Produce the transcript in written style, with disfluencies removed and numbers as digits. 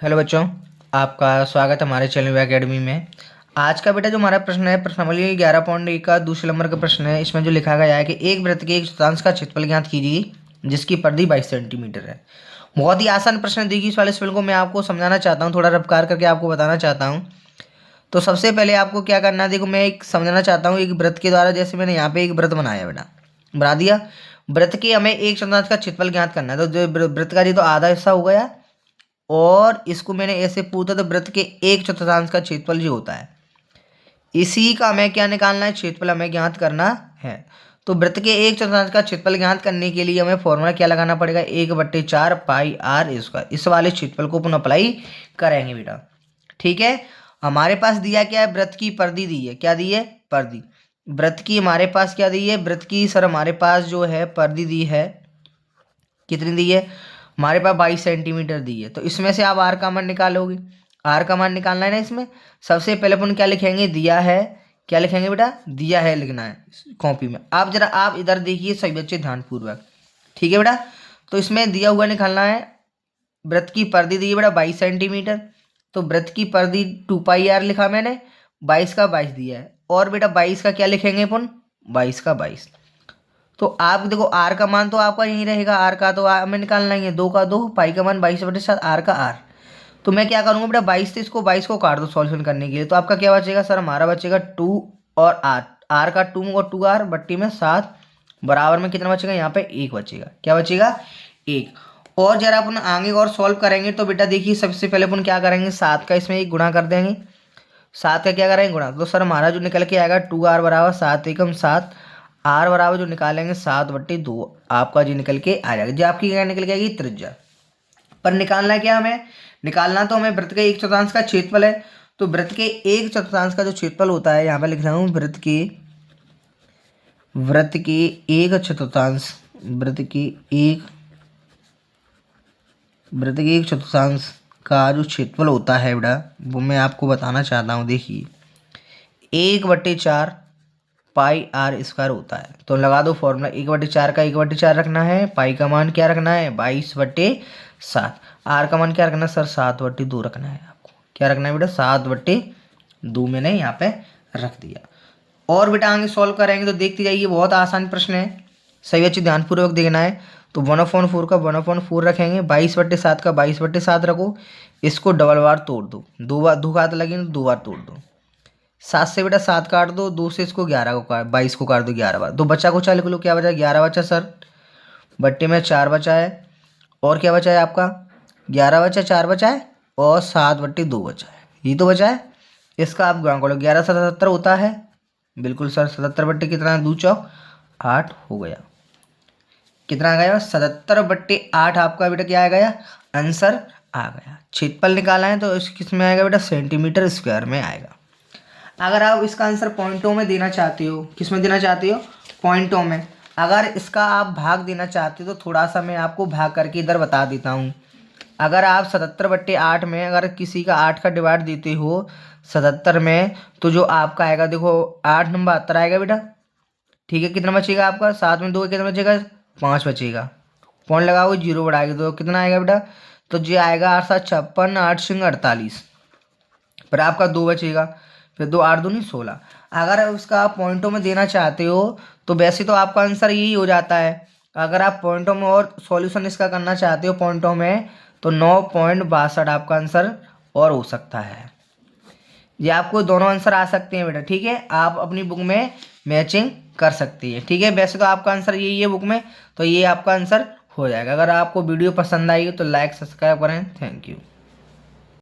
Hello बच्चों, आपका स्वागत है हमारे चैनल एकेडमी में। आज का बेटा जो हमारा प्रश्न है प्रश्नावली 11.1 का दूसरे नंबर का प्रश्न है। इसमें जो लिखा गया है कि एक वृत्त के एक चतुर्थांश का क्षेत्रफल ज्ञात कीजिए जिसकी परिधि 22 सेंटीमीटर है। बहुत ही आसान प्रश्न देखिए, इस वाले सवाल को मैं आपको समझाना चाहता हूँ, थोड़ा रफ्कार करके आपको बताना चाहता हूँ। तो सबसे पहले आपको क्या करना है, देखो मैं एक समझाना चाहता हूँ। एक वृत्त के द्वारा, जैसे मैंने यहाँ पे एक वृत्त बनाया बेटा, बना दिया। वृत्त के हमें एक चतुर्थांश का क्षेत्रफल ज्ञात करना है। तो जो वृत्त का जी तो आधा हिस्सा हो गया, और इसको मैंने ऐसे पूछा तो वृत्त के एक चतुर्थांश का क्षेत्रफल जो होता है, इसी का हमें क्या निकालना है, क्षेत्रफल हमें ज्ञात करना है। तो वृत्त के एक चतुर्थांश का क्षेत्रफल ज्ञात करने के लिए हमें फॉर्मूला क्या लगाना पड़ेगा, 1/4 पाई आर स्क्वायर। इस वाले क्षेत्रफल को पुनः अप्लाई करेंगे बेटा, ठीक है। हमारे पास दिया क्या है, वृत्त की परिधि दी है। क्या दी है, परिधि। वृत्त की हमारे पास क्या दी है, वृत्त की सर हमारे पास जो है परिधि दी है, कितनी दी है, हमारे पास 22 सेंटीमीटर दी है। तो इसमें से आप आर का मान निकालोगे। आर का मान निकालना है ना। इसमें सबसे पहले अपन क्या लिखेंगे, दिया है। क्या लिखेंगे बेटा, दिया है लिखना है कॉपी में। आप जरा आप इधर देखिए सभी बच्चे ध्यानपूर्वक, ठीक है बेटा। तो इसमें दिया हुआ निकालना है, वृत्त की परिधि दी है बेटा 22 सेंटीमीटर। तो वृत्त की परिधि 2 पाई आर लिखा मैंने, 22 का 22 दिया है। और बेटा 22 का क्या लिखेंगे अपन, 22 का 22। तो आप देखो आर का मान तो आपका यही रहेगा, आर का तो हमें निकालना ही है। 2 का 2, पाई का मान 22/7, आर का आर। तो मैं क्या करूँगा बेटा, 22 से इसको 22 को काट दो सॉल्यूशन करने के लिए। तो आपका क्या बचेगा सर, हमारा बचेगा 2 और आर। आर का 2 और 2 आर बट्टी में 7 बराबर में कितना बचेगा, यहाँ पे 1 बचेगा। क्या बचेगा, 1। और जरा अपन आगे और सॉल्व करेंगे तो बेटा देखिए सबसे पहले अपन क्या करेंगे, 7 का इसमें 1 गुणा कर देंगे। 7 का क्या करेंगे, गुणा। तो सर हमारा जो निकल के आएगा 2r बराबर 7 एकम 7, आर बराबर जो निकालेंगे 7/2 आपका जी निकल के आ जाएगा। जी आपकी क्या निकल के आएगी, त्रिज्या। पर निकालना क्या हमें, निकालना तो हमें वृत्त के एक चतुर्थांश का क्षेत्रफल है। तो वृत्त के एक चतुर्थांश का जो क्षेत्रफल होता है, यहाँ पे लिख रहा हूँ वृत्त के एक चतुर्थांश, वृत्त के एक चतुर्थांश का जो क्षेत्रफल होता है बेटा, वो मैं आपको बताना चाहता हूँ। देखिए 1/4 पाई आर स्क्वायर होता है। तो लगा दो फॉर्मूला, 1/4 का 1/4 रखना है, पाई का मान क्या रखना है 22/7, आर का मान क्या रखना है सर 7/2 रखना है। आपको क्या रखना है बेटा, 7/2 मैंने यहाँ पे रख दिया। और बेटा आगे सॉल्व करेंगे तो देखते जाइए, बहुत आसान प्रश्न है, सही अच्छी ध्यानपूर्वक देखना है। तो 1/4 का 1/4 रखेंगे, 22/7 का 22/7 रखो, इसको डबल बार तोड़ दो, 2 बार 2 हाथ लगे 2 बार तोड़ दो। 7 से बेटा 7 काट दो, 2 से इसको 11 को काट, 22 को काट दो 11 बार। तो बचा कुछ लिख लो, क्या बचा, 11 बचा सर, बट्टे में 4 बचा है। और क्या बचा है आपका, 11 बचा, 4 बचा है, और 7/2 बचा है, ये तो बचा है। इसका आप गुणा करो, 11 से 77 होता है, बिल्कुल सर। 77 बट्टे कितना है, 2 चौक 8 हो गया। कितना आ गया, 77/8 आपका बेटा क्या आ गया, आंसर आ गया। क्षेत्रफल निकाला है तो किसमें आएगा बेटा, सेंटीमीटर स्क्वायर में आएगा। अगर आप इसका आंसर पॉइंटों में देना चाहते हो, किस में देना चाहते हो, पॉइंटों में। अगर इसका आप भाग देना चाहते हो तो थोड़ा सा मैं आपको भाग करके इधर बता देता हूँ। अगर आप 77/8 में अगर किसी का 8 का डिवाइड देते हो 77 में, तो जो आपका आएगा देखो 8 नंबर 72 आएगा बेटा, ठीक है। कितना बचेगा आपका, 7 में 2 कितना बचेगा, 5 बचेगा। पॉइंट लगाओ, 0 बढ़ाएगा तो कितना आएगा बेटा, तो ये आएगा 8 7 56, 8 सिंह 48, पर आपका 2 बचेगा। फिर 2 8 दूनी 16। अगर उसका आप पॉइंटों में देना चाहते हो तो वैसे तो आपका आंसर यही हो जाता है। अगर आप पॉइंटों में और सॉल्यूशन इसका करना चाहते हो पॉइंटों में, तो 9.62 आपका आंसर और हो सकता है। ये आपको दोनों आंसर आ सकते हैं बेटा, ठीक है। आप अपनी बुक में मैचिंग कर सकती है, ठीक है। वैसे तो आपका आंसर यही है बुक में, तो ये आपका आंसर हो जाएगा। अगर आपको वीडियो पसंद आई तो लाइक सब्सक्राइब करें। Thank you.